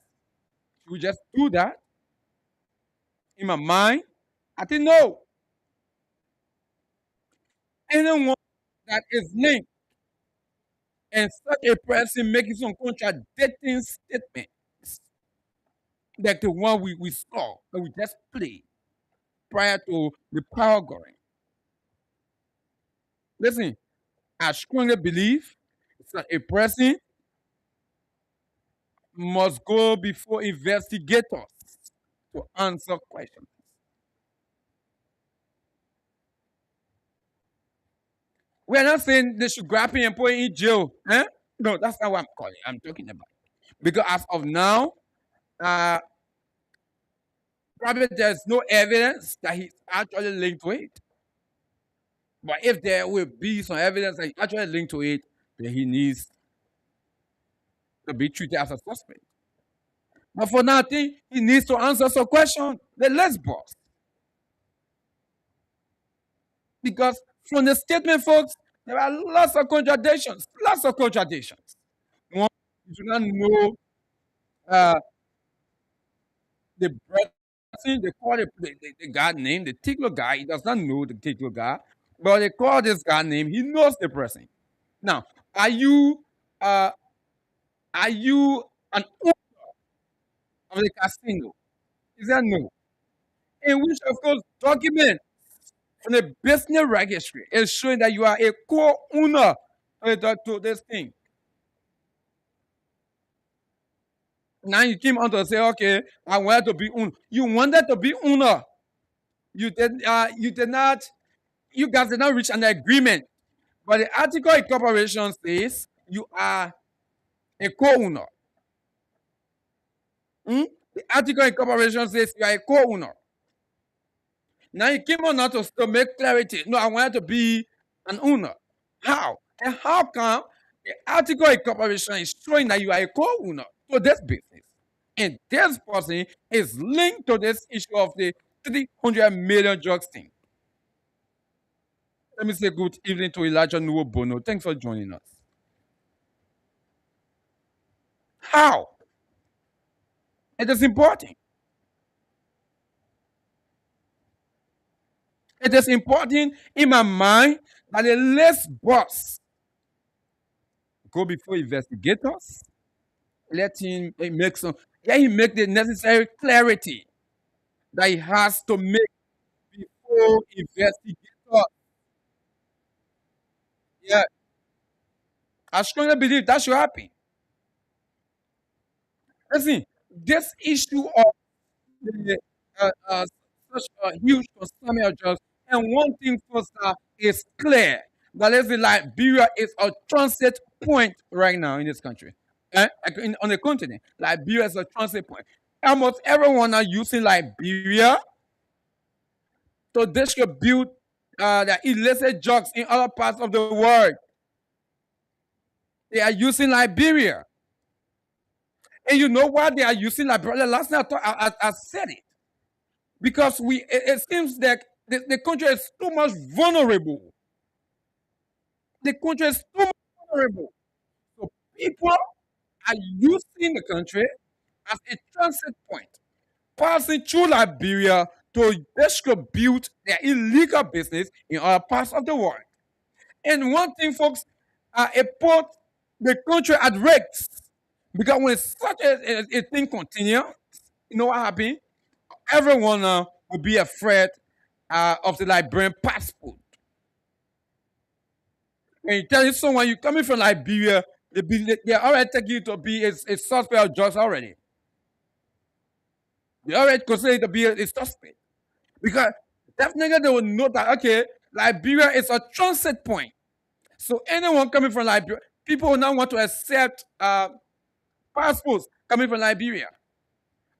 We just do that. In my mind, I think no. Anyone that is linked and such a person making some contradicting statements like the one we saw that we just played prior to the power going. Listen, I strongly believe that a person must go before investigators to answer questions. We're not saying they should grab him and put him in jail. Eh? No, that's not what I'm talking about. Because as of now, uh, probably there's no evidence that he's actually linked to it. But if there will be some evidence that he's actually linked to it, then he needs to be treated as a suspect. But for now, I think he needs to answer some question. The less boss. Because from the statement, folks, there are lots of contradictions. Lots of contradictions. One, you do not know the person, they call the guy name, the particular guy. He does not know the particular guy, but they call this guy name. He knows the person. Now, are you an owner of the casino? Is that no? In which, of course, document from the business registry is showing that you are a co-owner to this thing. Now you came on to say, okay, I wanted to be owner. You wanted to be owner. You did not. You guys did not reach an agreement. But the article of incorporation says you are a co-owner. The article of incorporation says you are a co-owner. Now you came on now to make clarity. No, I wanted to be an owner. How? And how come the article of incorporation is showing that you are a co-owner to this business? And this person is linked to this issue of the 300 million drugs thing. Let me say good evening to Elijah Bono. Thanks for joining us. How? It is important. It is important in my mind that the list boss go before investigators. Let him make the necessary clarity that he has to make before investigators. Yeah. I strongly believe that should happen. Listen, this issue of the, such a huge consumption of drugs, and one thing first is clear that let's say Liberia is a transit point right now in this country. On the continent, Liberia is a transit point. Almost everyone are using Liberia to distribute the illicit drugs in other parts of the world. They are using Liberia. And you know why they are using Liberia? Last night I said it. Because it seems that the country is too much vulnerable. The country is too much vulnerable. So people are using the country as a transit point, passing through Liberia to distribute their illegal business in other parts of the world. And one thing, folks, it put the country at risk. Because when such a thing continues, you know what happens? Everyone will be afraid of the Liberian passport. When you tell someone you're coming from Liberia, they already take you to be a suspect of drugs already. They already consider you to be a suspect. Because definitely they will know that, okay, Liberia is a transit point. So anyone coming from Liberia, people will not want to accept passports coming from Liberia.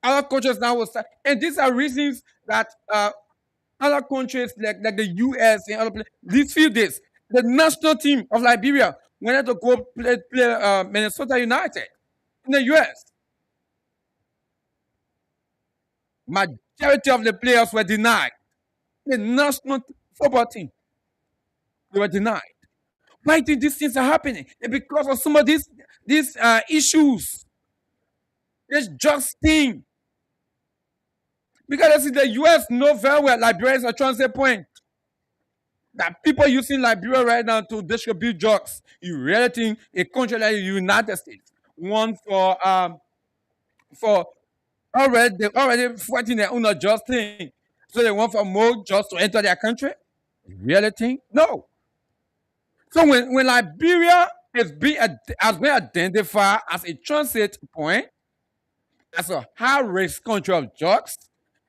Other countries now will start, and these are reasons that other countries like the US and other places, these few days, the national team of Liberia wanted to go play Minnesota United in the US. Majority of the players were denied. The national football team, they were denied. Why do these things are happening? And because of some of these issues This just thing. Because you see, the US know very well Liberia is a transit point. That people using Liberia right now to distribute drugs. You really think a country like the United States want for already fighting their own just thing. So they want for more just to enter their country? You really think? No. So when Liberia has been identified as a transit point, as a high risk country of drugs,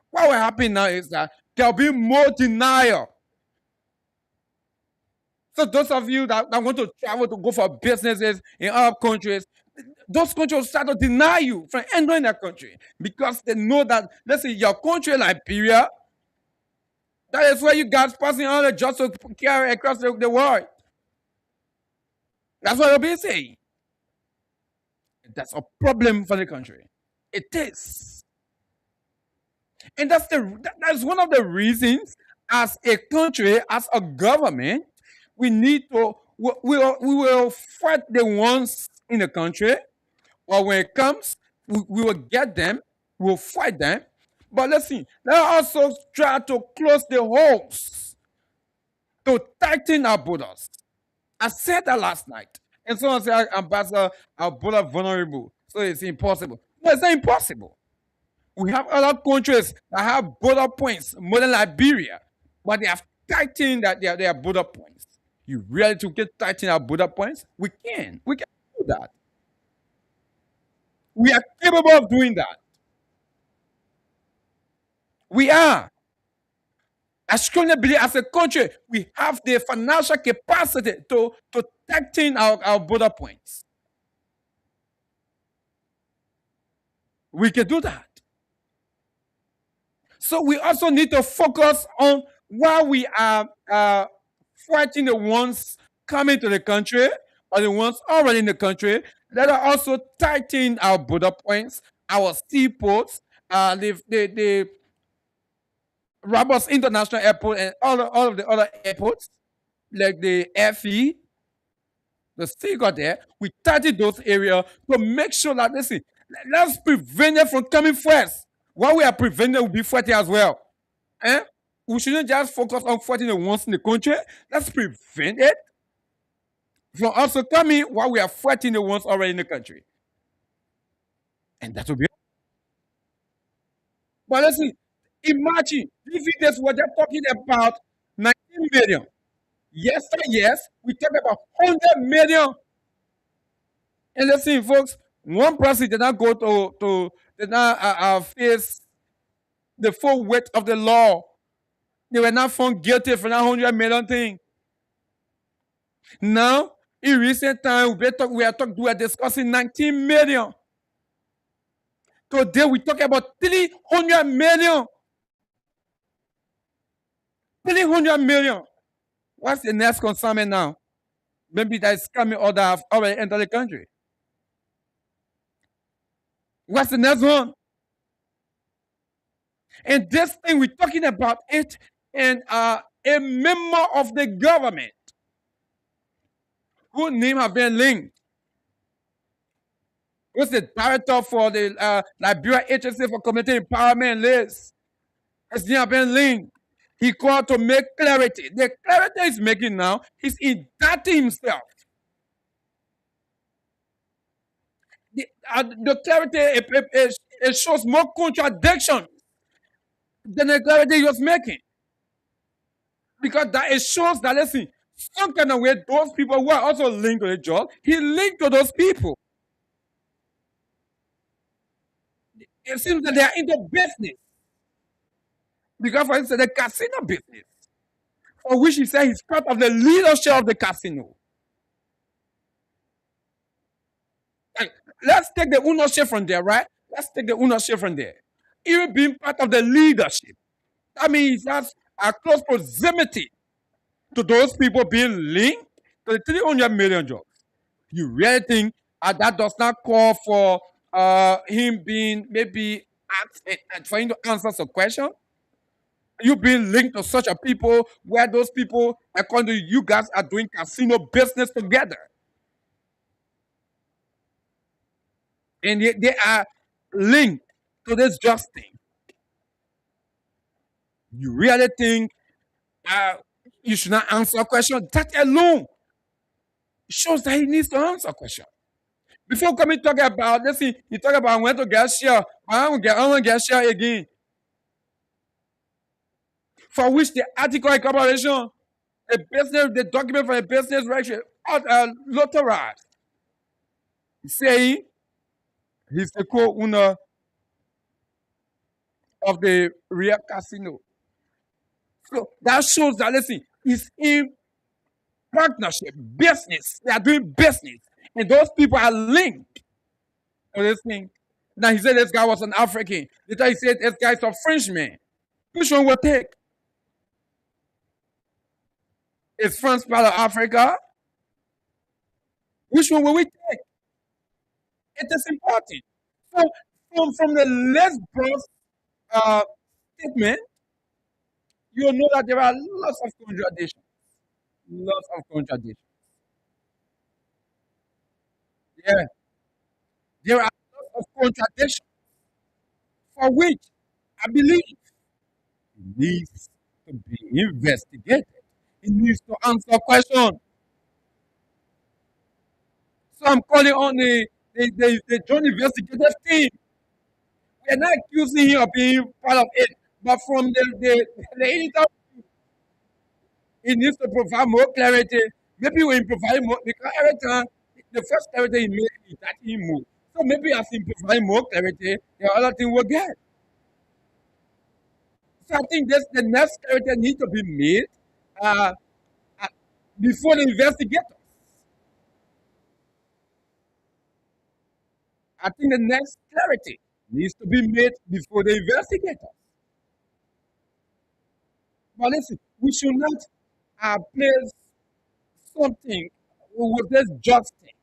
what will happen now is that there will be more denial. So those of you that want to travel to go for businesses in other countries, those countries will start to deny you from entering their country because they know that, let's say, your country, Liberia, that is where you guys passing all the drugs to carry across the world. That's what they'll be saying. That's a problem for the country. It is. And that's one of the reasons, as a country, as a government, we will fight the ones in the country, or when it comes, we will get them, we'll fight them. But let's also try to close the holes, to tighten our borders. I said that last night. And someone said, Ambassador, our border vulnerable. So it's impossible. No, it's not impossible. We have other countries that have border points, more than Liberia, but they have tightened their border points. You really to get tighten our border points? We can. We can do that. We are capable of doing that. We are. I strongly believe as a country, we have the financial capacity to tighten our border points. We can do that. So we also need to focus on while we are fighting the ones coming to the country or the ones already in the country, let us also tighten our border points, our seaports, the Rabos International Airport and all of the other airports, like the FE, the Seagull there, we tighten those areas to make sure that, let's prevent them from coming first. While we are preventing, we'll be fighting as well. We shouldn't just focus on fighting the ones in the country. Let's prevent it from also coming while we are fighting the ones already in the country. And that will be. But imagine if it is what they're talking about 19 million. Yes, we talk about 100 million. And folks, one person did not go did not face the full weight of the law. They were not found guilty for that 100 million thing. Now, in recent time, we are discussing 19 million. Today, we talk about 300 million. 300 million. What's the next consignment now? Maybe that is coming or that have already entered the country. What's the next one? And this thing, we're talking about it, and a member of the government whose name have been linked. Who's the director for the Liberia Agency for Community Empowerment list? His name have been linked. He called to make clarity. The clarity he's making now, he's indicting himself. The clarity, it shows more contradiction than the clarity he was making. Because that it shows that, some kind of way, those people who are also linked to the job, he linked to those people. It seems that they are into business. Because, for instance, the casino business, for which he said he's part of the leadership of the casino. Let's take the ownership from there, right? Let's take the ownership from there. Even being part of the leadership, that means that's a close proximity to those people being linked to the 300 million jobs. You really think that does not call for him being maybe asked for him to answer some question? You being linked to such a people where those people, according to you guys, are doing casino business together. And they are linked to this just thing, you really think uh, you should not answer a question? That alone shows that he needs to answer a question. Before coming talk about, let's see, you talk about when to get share, I want to get share again. For which the article incorporation, a business, the document for a business registry, authorized, saying he's the co-owner of the Real Casino. So that shows that, let's see, it's in partnership, business. They are doing business. And those people are linked to this thing. Now he said this guy was an African. Later he said this guy's a Frenchman. Which one will take? Is France part of Africa? Which one will we take? It is important. So from the Lesbos statement, you will know that there are lots of contradictions. Lots of contradictions. Yeah. There are lots of contradictions for which I believe it needs to be investigated. It needs to answer questions. So I'm calling on the joint investigative team. We are not accusing him of being part of it, but from the interview, he needs to provide more clarity. Maybe we provide more because every time the first clarity he made is that he moved. So maybe as he provide more clarity, the other thing will get. So I think that's the next clarity need to be made uh, uh, before the investigators. I think the next clarity needs to be made before the investigators. But listen, we should not place something with this just thing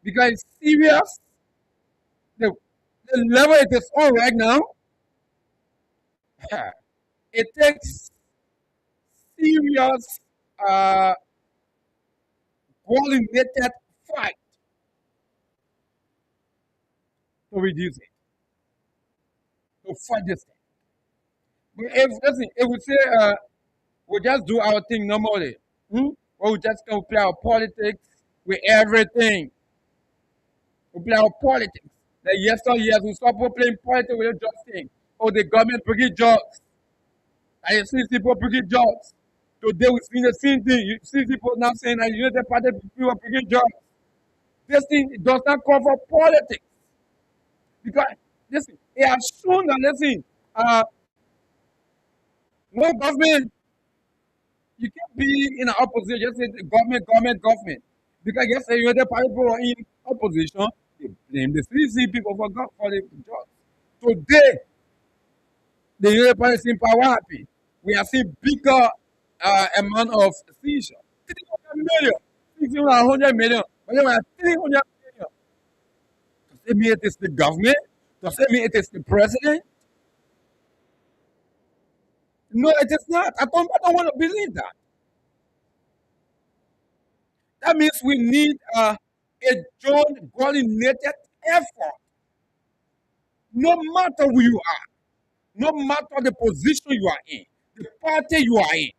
because it's serious. The level it is on right now, it takes serious, uh, coordinated fight to reduce it, to fight this thing. But if listen, if we say we just do our thing normally, or we just can play our politics with everything, we play our politics. Like yesterday, we stop playing politics with the just thing. Or the government bringing jobs. I see people bringing jobs. Today we see the same thing. You see people now saying that you know the party people are bringing jobs. This thing does not cover politics. Because listen, it has shown that listen, no government, you can't be in an opposition, just say the government. Because yesterday you know the party people are in opposition, they blame the CC people for the jobs. Today, the European is in power happy. We are seeing bigger amount of seizure. 300 million. 600 million. But then we are 300 million. Does it mean it is the government? Does it mean it is the president? No, it is not. I don't want to believe that. That means we need a joint coordinated effort. No matter who you are, no matter the position you are in, the party you are in,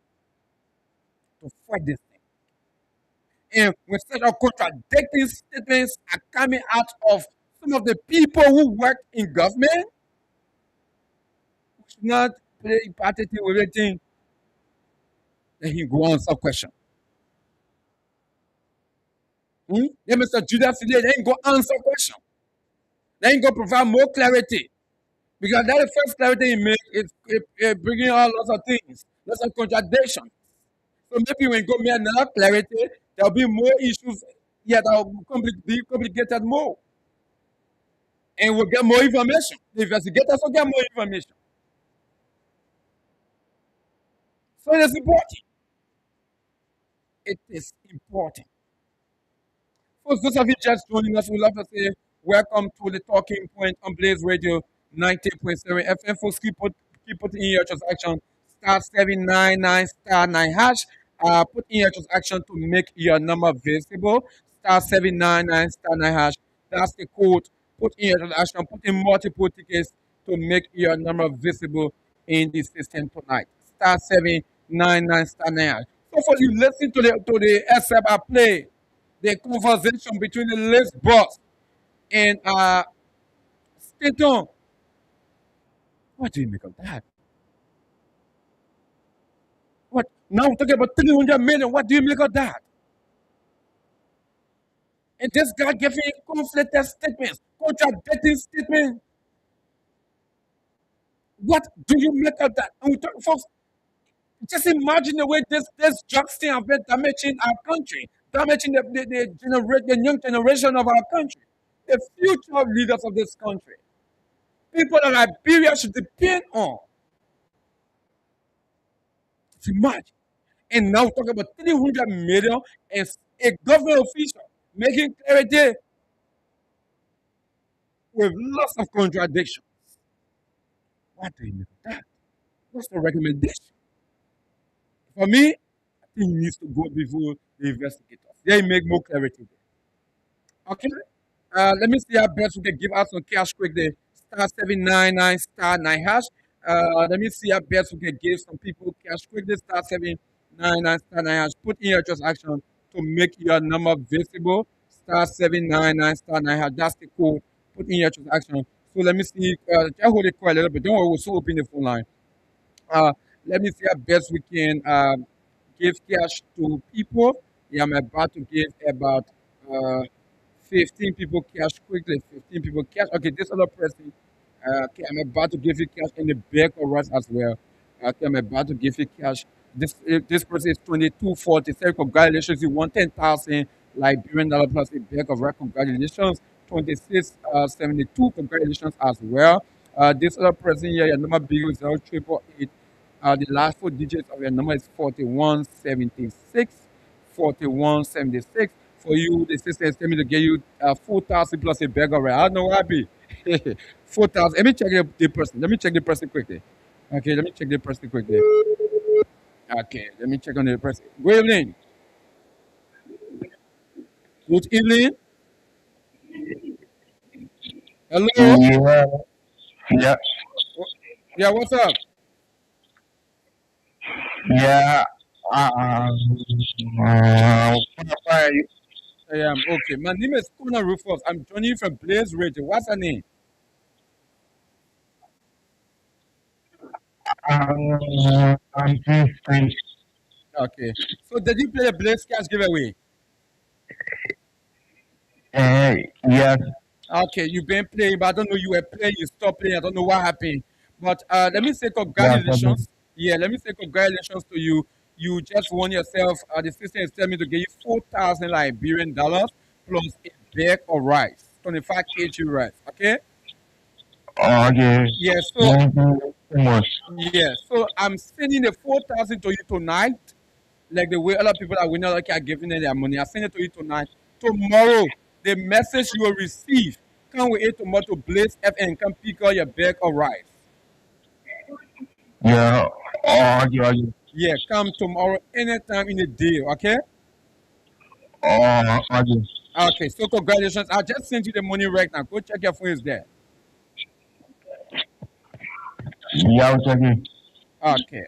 to fight this thing. And instead of contradicting statements are coming out of some of the people who work in government, we should not play party with everything. Then he go on some question. Then Mr. Judas today, they ain't go answer question. They ain't go provide more clarity. Because that the first clarity he make is bringing out lots of things, lots of contradictions. So maybe when you go make another clarity, there'll be more issues yet that will be complicated more. And we'll get more information. The investigators will get more information. So it is important. It is important. For those of you just joining us, we'd love to say welcome to the Talking Point on Blaze Radio 90.7 FM. Folks, keep putting in your transaction *799 *9#. Put in your transaction to make your number visible. *799 *9#. That's the code Put in your transaction, put in multiple tickets to make your number visible in the system tonight. Star 799 star 9. So for you listen to the excerpt I play, the conversation between the list boss and Stanton. What do you make of that? What now we're talking about 300 million. What do you make of that? And this guy giving conflicted statements, contradicting statements. What do you make of that? And we talk, folks, just imagine the way this drugs thing have been damaging our country, damaging the young generation of our country, the future leaders of this country, people that Liberia should depend on. Just imagine. And now talk about 300 million as a government official making clarity with lots of contradictions. What do you make of that? What's the recommendation? For me, I think he needs to go before the investigators. They make more clarity there. Okay? Let me see how best we can give out some cash quickly. Star 799 star 9 hash. Let me see how best we can give some people cash quickly. Star 799 star 9 hash. Put in your transaction to make your number visible. Star 799 star 9 hash. That's the code. Put in your transaction. So let me see. Just hold it quiet a little bit. Don't worry, we'll soon open the phone line. Let me see how best we can give cash to people. Yeah, I'm about to give about uh, 15 people cash quickly. 15 people cash. Okay, this other person. Okay, I'm about to give you cash in the back of us as well. Okay, I'm about to give you cash. This person is 2240. Say congratulations, you won 10,000 Liberian dollar plus a bag of rice. Congratulations. 2672. Congratulations as well. This other person here, your number big is 0888. The last four digits of your number is 4176. 4176. For you, the system is telling me to get you 4,000 plus a bag of rice. I don't know what I be. 4,000. Let me check the person. Let me check the person quickly. Okay, let me check the person quickly. Okay, let me check on the person. Good evening. Good evening. Hello. Yeah, yeah, Yeah, what's up? yeah. Fine. I am okay. My name is KONAH RUFUS. I'm joining you from Blaze Radio. What's your name? I'm fine. Okay. So did you play the Blaze Cash giveaway? Yes, Okay, you've been playing, but I don't know you were playing, you stopped playing. I don't know what happened. But let me say yes, I do. congratulations. Yeah, let me say congratulations to you. You just won yourself. The system is telling me to give you 4,000 Liberian dollars plus a bag of rice, 25 kg rice. Okay. Okay. Yeah. So Thank you so much. yeah. So I'm sending the 4,000 to you tonight. Like the way other people are winning, like are giving them their money. I send it to you tonight. Tomorrow, the message you will receive. Come with it tomorrow to Blaze FN. Come pick up your bag of rice. Yeah. Okay, okay. Yeah, come tomorrow anytime in the day, okay? Okay. Okay, so congratulations. I just sent you the money right now. Go check your phone is there. Yeah, I'm checking. Okay.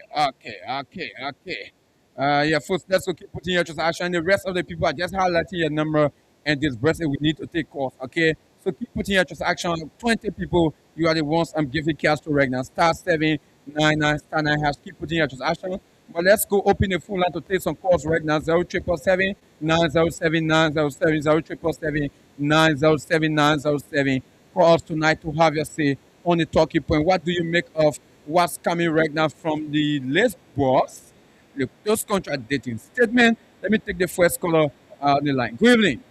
Yeah, folks, let's go keep putting your transaction. The rest of the people are just highlighting your number and disbursing. We need to take calls, okay? So keep putting your transaction. 20 people, you are the ones I'm giving cash to right now. Star 799 star 9 hash. Keep putting your transaction. But let's go open the phone line to take some calls right now. 0777 907 907 0777 907 907. Call us tonight to have your say on the talking point. What do you make of what's coming right now from the list boss? Those contradicting statements. Let me take the first caller on the line. Good evening.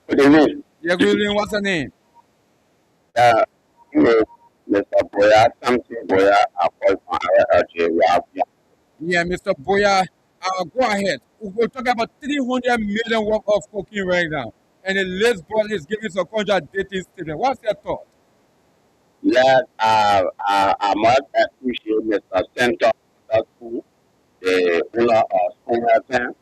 Good evening. Yeah, good evening. What's your name? Uh, you, Mr. Boya, something Boya, I call from RRJ. Yeah, Mr. Boya. Go ahead. We're talking about 300 million worth of cocaine right now. And the list boss is giving some contradicting statement. What's your thought? Yes, I must appreciate Mr. Center, the owner of School FM.